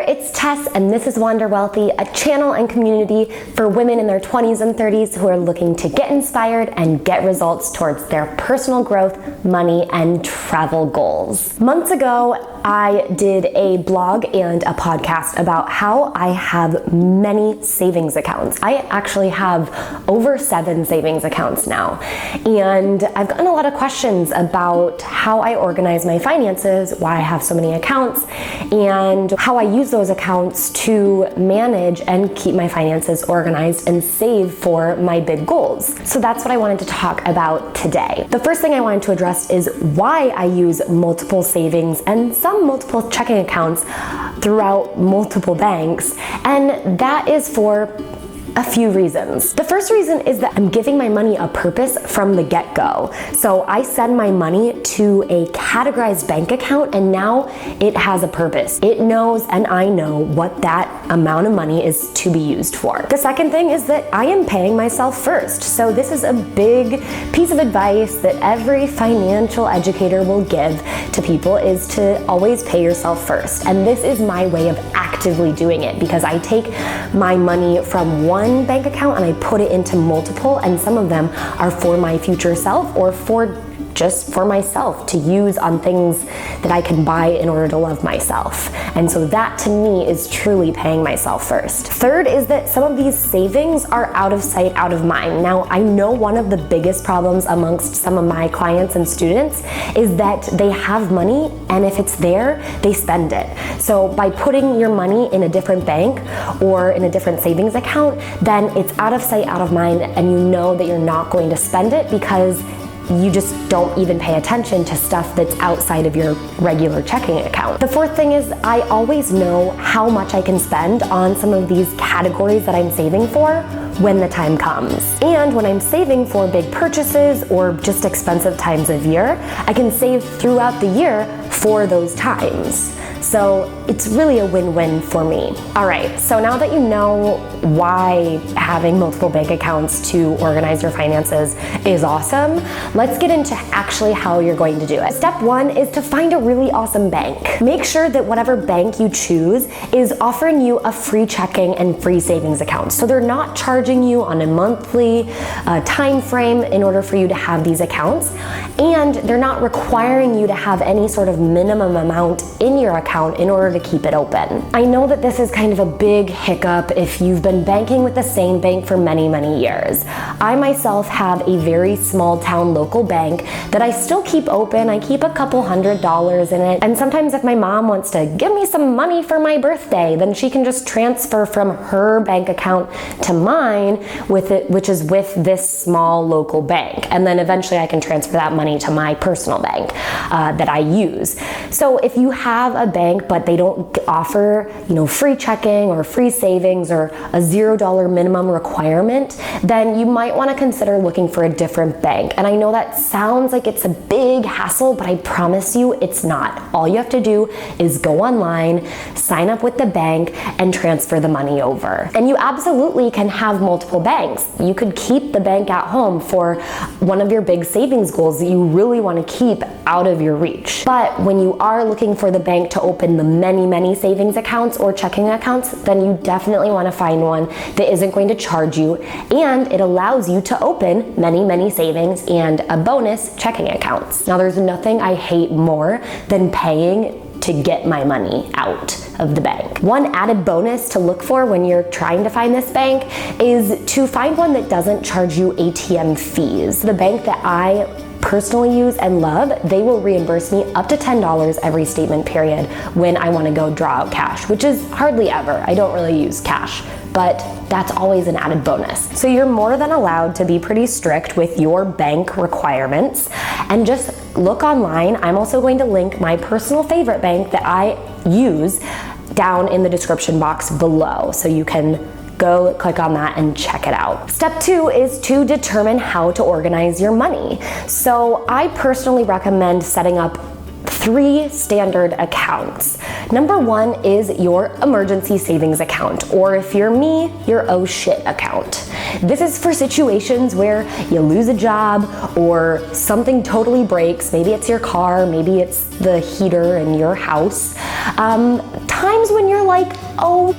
it's Tess, and this is Wander Wealthy, a channel and community for women in their 20s and 30s who are looking to get inspired and get results towards their personal growth, money, and travel goals. Months ago, I did a blog and a podcast about how I have many savings accounts. I actually have over 7 savings accounts now. And I've gotten a lot of questions about how I organize my finances, why I have so many accounts, and how I use those accounts to manage and keep my finances organized and save for my big goals. So that's what I wanted to talk about today. The first thing I wanted to address is why I use multiple savings and some multiple checking accounts throughout multiple banks, and that is for a few reasons. The first reason is that I'm giving my money a purpose from the get-go. So I send my money to a categorized bank account, and now it has a purpose. It knows, and I know what that amount of money is to be used for. The second thing is that I am paying myself first. So this is a big piece of advice that every financial educator will give to people, is to always pay yourself first. And this is my way of actively doing it, because I take my money from one bank account and I put it into multiple, and some of them are for my future self or just for myself to use on things that I can buy in order to love myself. And so that to me is truly paying myself first. Third is that some of these savings are out of sight, out of mind. Now, I know one of the biggest problems amongst some of my clients and students is that they have money, and if it's there, they spend it. So by putting your money in a different bank or in a different savings account, then it's out of sight, out of mind, and you know that you're not going to spend it because you just don't even pay attention to stuff that's outside of your regular checking account. The fourth thing is I always know how much I can spend on some of these categories that I'm saving for when the time comes. And when I'm saving for big purchases or just expensive times of year, I can save throughout the year for those times. So it's really a win-win for me. All right, so now that you know why having multiple bank accounts to organize your finances is awesome, let's get into actually how you're going to do it. Step 1 is to find a really awesome bank. Make sure that whatever bank you choose is offering you a free checking and free savings account. So they're not charging you on a monthly time frame in order for you to have these accounts, and they're not requiring you to have any sort of minimum amount in your account in order to keep it open. I know that this is kind of a big hiccup if you've been banking with the same bank for many, many years. I myself have a very small town local bank that I still keep open. I keep a couple $100s in it, and sometimes if my mom wants to give me some money for my birthday, then she can just transfer from her bank account to mine with it, which is with this small local bank, and then eventually I can transfer that money to my personal bank that I use. So if you have a bank but they don't offer, free checking or free savings or a $0 minimum requirement, then you might want to consider looking for a different bank. And I know that sounds like it's a big hassle, but I promise you it's not. All you have to do is go online, sign up with the bank, and transfer the money over. And you absolutely can have multiple banks. You could keep the bank at home for one of your big savings goals that you really want to keep out of your reach. But when you are looking for the bank to open the many savings accounts or checking accounts, then you definitely want to find one that isn't going to charge you, and it allows you to open many savings and a bonus checking accounts. Now, there's nothing I hate more than paying to get my money out of the bank. One added bonus to look for when you're trying to find this bank is to find one that doesn't charge you ATM fees. The bank that I personally use and love, they will reimburse me up to $10 every statement period when I want to go draw out cash, which is hardly ever. I don't really use cash, but that's always an added bonus. So you're more than allowed to be pretty strict with your bank requirements, and just look online. I'm also going to link my personal favorite bank that I use down in the description box below, so you can go click on that and check it out. Step 2 is to determine how to organize your money. So I personally recommend setting up 3 standard accounts. Number 1 is your emergency savings account, or if you're me, your oh shit account. This is for situations where you lose a job or something totally breaks. Maybe it's your car, maybe it's the heater in your house. Times times when you're like, oh,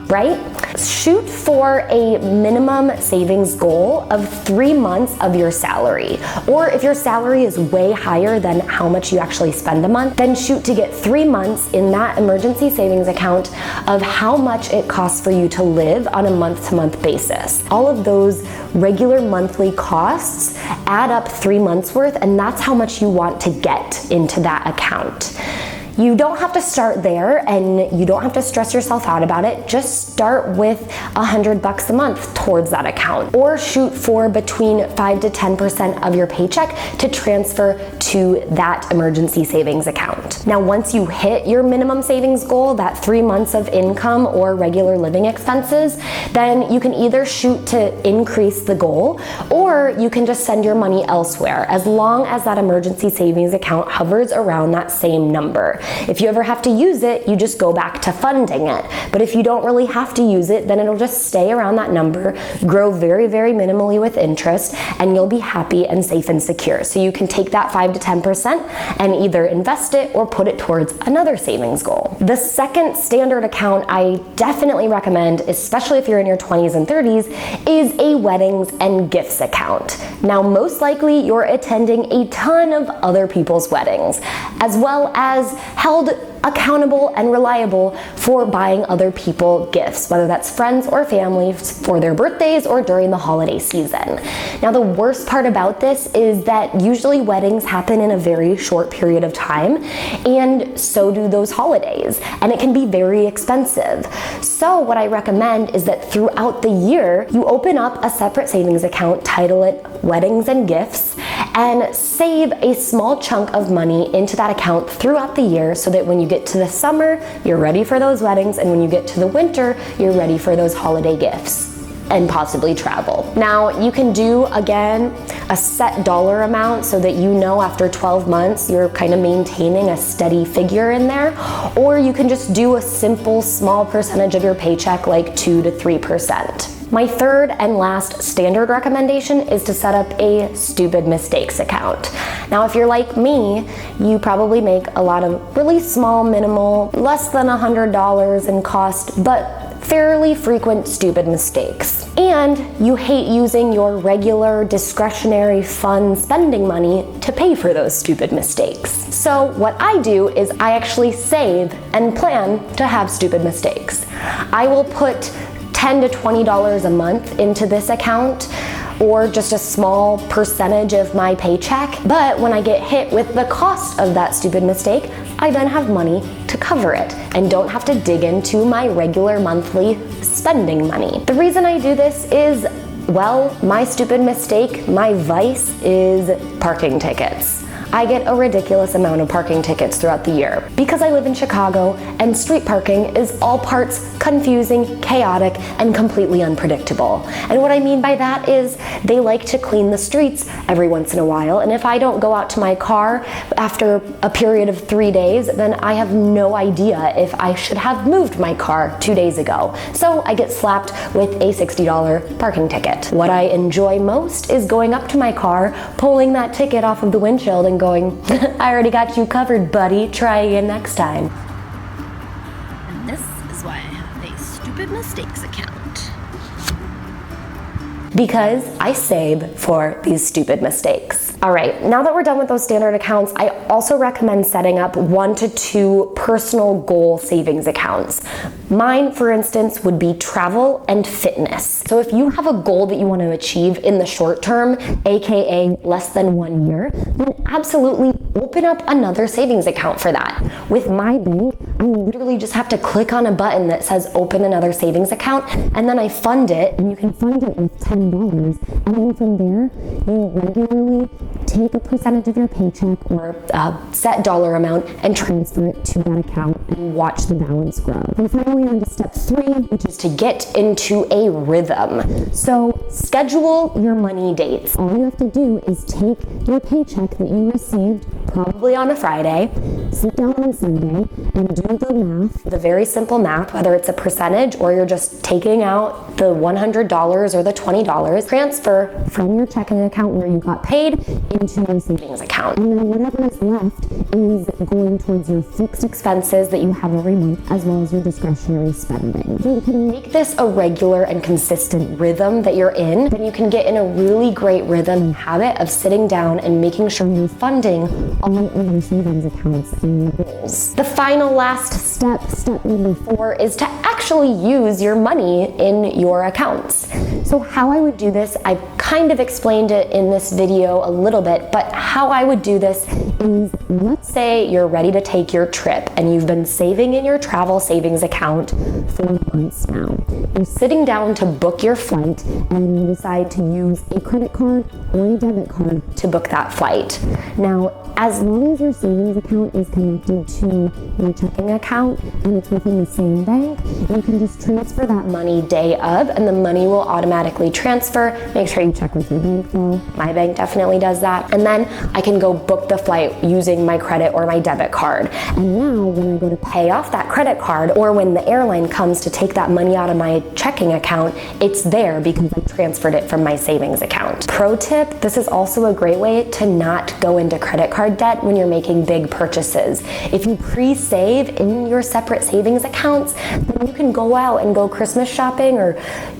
right? Shoot for a minimum savings goal of 3 months of your salary. Or if your salary is way higher than how much you actually spend a month, then shoot to get 3 months in that emergency savings account of how much it costs for you to live on a month-to-month basis. All of those regular monthly costs add up 3 months worth, and that's how much you want to get into that account. You don't have to start there, and you don't have to stress yourself out about it. Just start with $100 a month towards that account, or shoot for between 5 to 10% of your paycheck to transfer to that emergency savings account. Now, once you hit your minimum savings goal, that 3 months of income or regular living expenses, then you can either shoot to increase the goal, or you can just send your money elsewhere, as long as that emergency savings account hovers around that same number. If you ever have to use it, you just go back to funding it. But if you don't really have to use it, then it'll just stay around that number, grow very, very minimally with interest, and you'll be happy and safe and secure. So you can take that 5 to 10% and either invest it or put it towards another savings goal. The second standard account I definitely recommend, especially if you're in your 20s and 30s, is a weddings and gifts account. Now, most likely you're attending a ton of other people's weddings, as well as held accountable and reliable for buying other people gifts, whether that's friends or family for their birthdays or during the holiday season. Now, the worst part about this is that usually weddings happen in a very short period of time, and so do those holidays, and it can be very expensive. So what I recommend is that throughout the year, you open up a separate savings account, title it Weddings and Gifts, and save a small chunk of money into that account throughout the year, so that when you get to the summer, you're ready for those weddings, and when you get to the winter, you're ready for those holiday gifts and possibly travel. Now, you can do, again, a set dollar amount so that you know after 12 months you're kind of maintaining a steady figure in there, or you can just do a simple small percentage of your paycheck, like 2 to 3%. My third and last standard recommendation is to set up a stupid mistakes account. Now, if you're like me, you probably make a lot of really small, minimal, less than $100 in cost, but fairly frequent stupid mistakes. And you hate using your regular discretionary fun spending money to pay for those stupid mistakes. So what I do is I actually save and plan to have stupid mistakes. I will put $10 to $20 a month into this account, or just a small percentage of my paycheck. But when I get hit with the cost of that stupid mistake, I then have money to cover it and don't have to dig into my regular monthly spending money. The reason I do this is, well, my stupid mistake, my vice, is parking tickets. I get a ridiculous amount of parking tickets throughout the year because I live in Chicago, and street parking is all parts confusing, chaotic, and completely unpredictable. And what I mean by that is they like to clean the streets every once in a while, and if I don't go out to my car after a period of 3 days, then I have no idea if I should have moved my car 2 days ago. So I get slapped with a $60 parking ticket. What I enjoy most is going up to my car, pulling that ticket off of the windshield, and going, I already got you covered, buddy. Try again next time. And this is why I have a stupid mistakes account. Because I save for these stupid mistakes. All right, now that we're done with those standard accounts, I also recommend setting up 1 to 2 personal goal savings accounts. Mine, for instance, would be travel and fitness. So if you have a goal that you want to achieve in the short term, aka less than 1 year, then absolutely open up another savings account for that. With my bank, I literally just have to click on a button that says open another savings account, and then I fund it, and you can fund it with $10. And then from there, you regularly take a percentage of your paycheck or a set dollar amount and transfer it to that account and watch the balance grow. And finally, on to step 3, which is to get into a rhythm. So schedule your money dates. All you have to do is take your paycheck that you received probably on a Friday, sit down on Sunday and do the math, the very simple math, whether it's a percentage or you're just taking out the $100 or the $20, transfer from your checking account where you got paid into your savings account. And then whatever is left is going towards your fixed expenses that you have every month, as well as your discretionary spending. So you can make this a regular and consistent rhythm that you're in, then you can get in a really great rhythm and habit of sitting down and making sure you're funding all of your savings accounts and your goals. The final last step, step number 4, is to actually use your money in your accounts. So how I would do this, I've kind of explained it in this video a little bit, but how I would do this is, let's say you're ready to take your trip and you've been saving in your travel savings account for months now. You're sitting down to book your flight and you decide to use a credit card or a debit card to book that flight. Now, as long as your savings account is connected to your checking account and it's within the same bank, you can just transfer that money day of and the money will automatically transfer. Make sure you check with your bank though. My bank definitely does that. And then I can go book the flight using my credit or my debit card. And now when I go to pay off that credit card or when the airline comes to take that money out of my checking account, it's there because I transferred it from my savings account. Pro tip, this is also a great way to not go into credit card debt when you're making big purchases. If you pre-save in your separate savings accounts, then you can go out and go Christmas shopping or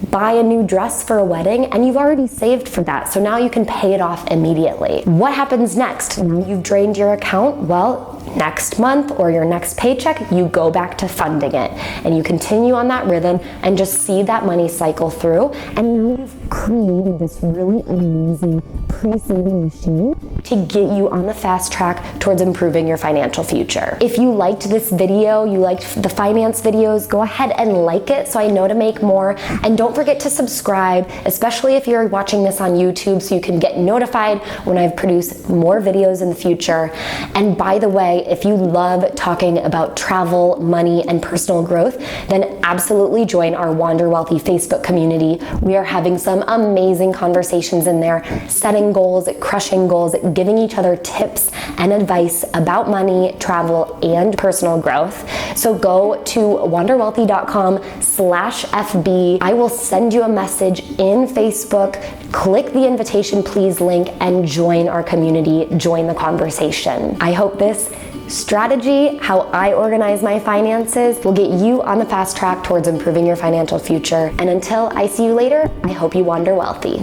buy a new dress for a wedding and you've already saved for that. So now you can pay it off immediately. What happens next? Now you've drained your account. Well, next month or your next paycheck, you go back to funding it and you continue on that rhythm and just see that money cycle through. And now you've created this really amazing pre-saving machine to get you on the fast track towards improving your financial future. If you liked this video, you liked the finance videos, go ahead and like it so I know to make more. And don't forget to subscribe, especially if you're watching this on YouTube, so you can get notified when I've produced more videos in the future. And by the way, if you love talking about travel, money, and personal growth, then absolutely join our Wander Wealthy Facebook community. We are having some amazing conversations in there, setting goals, crushing goals, giving each other tips and advice about money, travel, and personal growth. So go to wanderwealthy.com/FB. I will send you a message in Facebook. Click the invitation please link and join our community, join the conversation. I hope this strategy, how I organize my finances, will get you on the fast track towards improving your financial future. And until I see you later, I hope you wander wealthy.